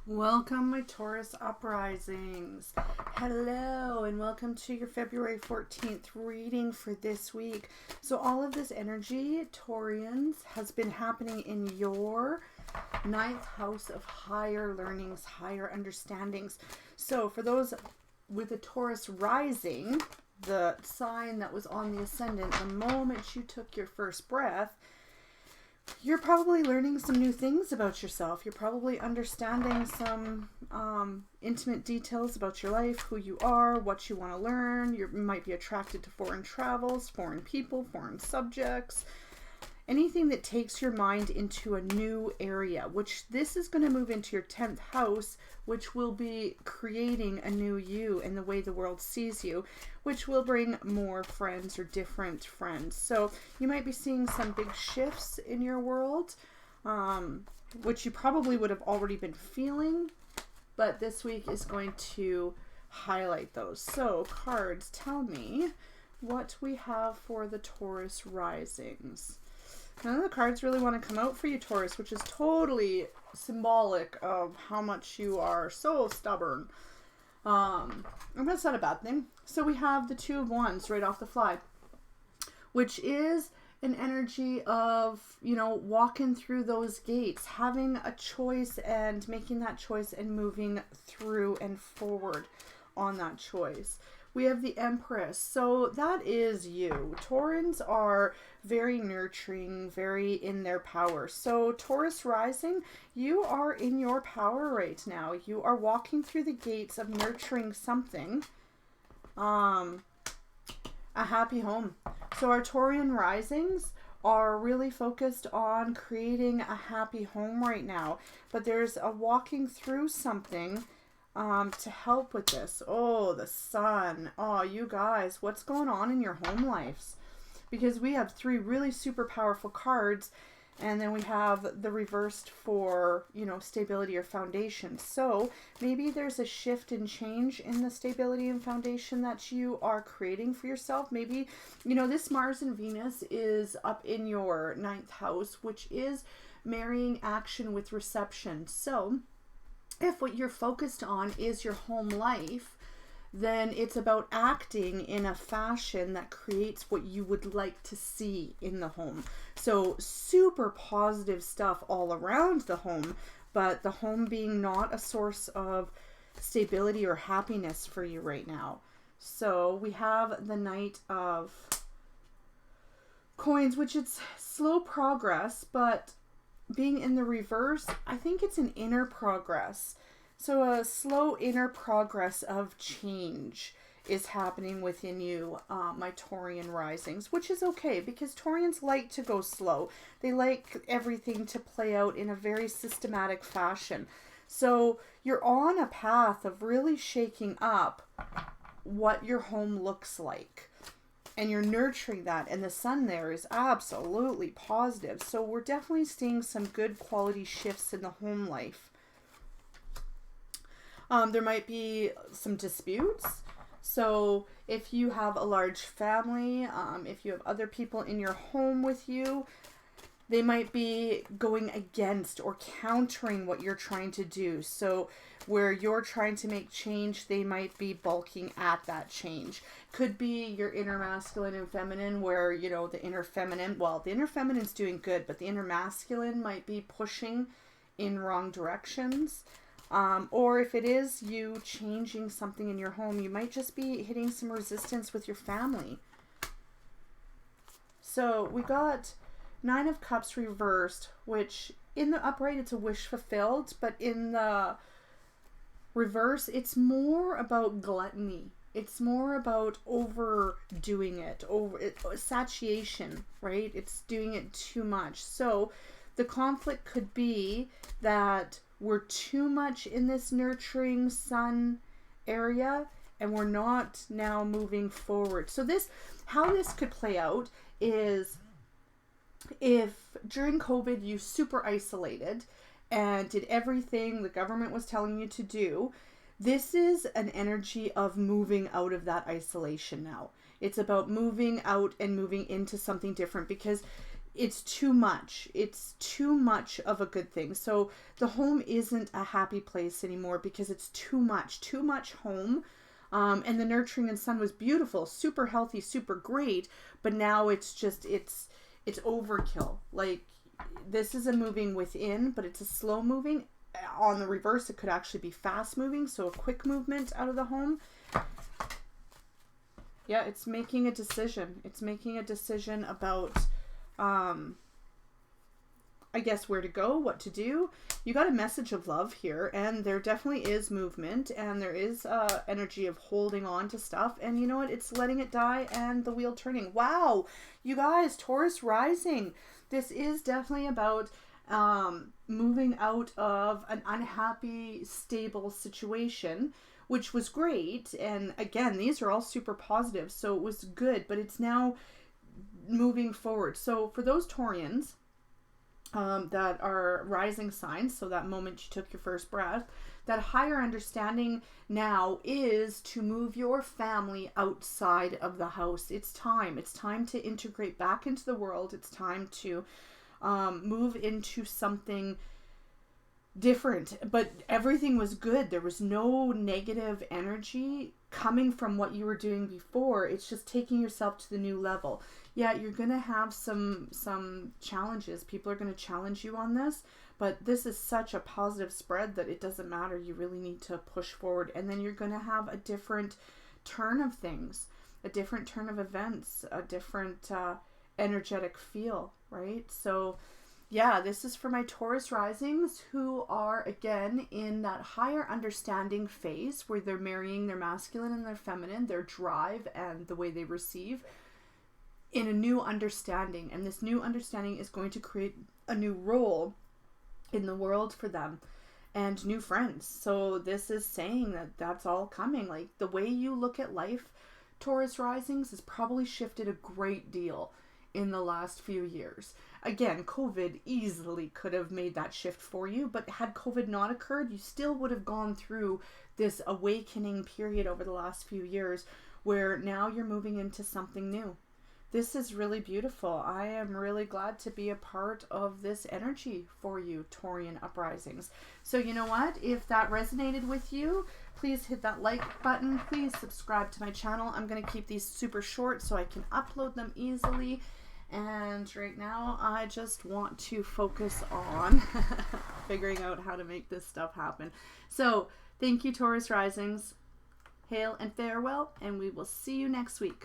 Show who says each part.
Speaker 1: Welcome, my Taurus Uprisings. Hello, and welcome to your February 14th reading for this week. So all of this energy, Taurians, has been happening in your ninth house of higher learnings, higher understandings. So for those with a Taurus rising, the sign that was on the ascendant, the moment you took your first breath, you're probably learning some new things about yourself. You're probably understanding some intimate details about your life, who you are, what you want to learn. You might be attracted to foreign travels, foreign people, foreign subjects. Anything that takes your mind into a new area, which this is going to move into your 10th house, which will be creating a new you and the way the world sees you, which will bring more friends or different friends. So you might be seeing some big shifts in your world, which you probably would have already been feeling, but this week is going to highlight those. So cards, tell me what we have for the Taurus risings. None of the cards really want to come out for you, Taurus, which is totally symbolic of how much you are so stubborn. And that's not a bad thing. So we have the Two of Wands right off the fly, which is an energy of, walking through those gates, having a choice and making that choice and moving through and forward on that choice. We have the Empress. So that is you. Taurans are very nurturing, very in their power. So Taurus rising, you are in your power right now. You are walking through the gates of nurturing something. A happy home. So our Taurian risings are really focused on creating a happy home right now. But there's a walking through something to help with this. Oh, the Sun. Oh, you guys, what's going on in your home lives? Because we have three really super powerful cards, and then we have the reversed for, stability or foundation. So maybe there's a shift and change in the stability and foundation that you are creating for yourself. Maybe, this Mars and Venus is up in your ninth house, which is marrying action with reception. So if what you're focused on is your home life, then it's about acting in a fashion that creates what you would like to see in the home. So super positive stuff all around the home, but the home being not a source of stability or happiness for you right now. So we have the Knight of Coins, which it's slow progress, but being in the reverse, I think it's an inner progress. So a slow inner progress of change is happening within you, my Taurian risings, which is okay because Taurians like to go slow. They like everything to play out in a very systematic fashion. So you're on a path of really shaking up what your home looks like. And you're nurturing that. And the Sun there is absolutely positive. So we're definitely seeing some good quality shifts in the home life. There might be some disputes. So if you have a large family, if you have other people in your home with you, they might be going against or countering what you're trying to do. So where you're trying to make change, they might be balking at that change. Could be your inner masculine and feminine where, the inner feminine, the inner feminine's doing good, but the inner masculine might be pushing in wrong directions. Or if it is you changing something in your home, you might just be hitting some resistance with your family. So we got Nine of Cups reversed, which in the upright it's a wish fulfilled, but in the reverse it's more about gluttony. It's more about overdoing it, satiation, right? It's doing it too much. So the conflict could be that we're too much in this nurturing Sun area and we're not now moving forward. So how this could play out is if during COVID you super isolated and did everything the government was telling you to do, this is an energy of moving out of that isolation now. It's about moving out and moving into something different because it's too much. It's too much of a good thing. So the home isn't a happy place anymore because it's too much home. And the nurturing and sun was beautiful, super healthy, super great. But now it's just, it's overkill. Like, this is a moving within, but it's a slow moving. On the reverse, it could actually be fast moving. So a quick movement out of the home. Yeah, it's making a decision. It's making a decision about, I guess, where to go, what to do. You got a message of love here, and there definitely is movement, and there is energy of holding on to stuff, and you know what? It's letting it die and the wheel turning. Wow, you guys, Taurus rising. This is definitely about moving out of an unhappy, stable situation, which was great. And again, these are all super positive, so it was good, but it's now moving forward. So for those Taurians that are rising signs, so that moment you took your first breath, that higher understanding now is to move your family outside of the house. It's time to integrate back into the world. It's time to move into something different. But everything was good. There was no negative energy coming from what you were doing before. It's just taking yourself to the new level. Yeah, you're going to have some challenges. People are going to challenge you on this, but this is such a positive spread that it doesn't matter. You really need to push forward, and then you're going to have a different turn of things, a different turn of events, a different energetic feel, right? So yeah, this is for my Taurus risings who are, again, in that higher understanding phase where they're marrying their masculine and their feminine, their drive and the way they receive in a new understanding. And this new understanding is going to create a new role in the world for them and new friends. So this is saying that that's all coming. Like, the way you look at life, Taurus risings, has probably shifted a great deal in the last few years. Again, COVID easily could have made that shift for you, but had COVID not occurred, you still would have gone through this awakening period over the last few years where now you're moving into something new. This is really beautiful. I am really glad to be a part of this energy for you, Taurian uprisings. So you know what? If that resonated with you, please hit that like button. Please subscribe to my channel. I'm going to keep these super short so I can upload them easily. And right now, I just want to focus on figuring out how to make this stuff happen. So thank you, Taurus risings. Hail and farewell, and we will see you next week.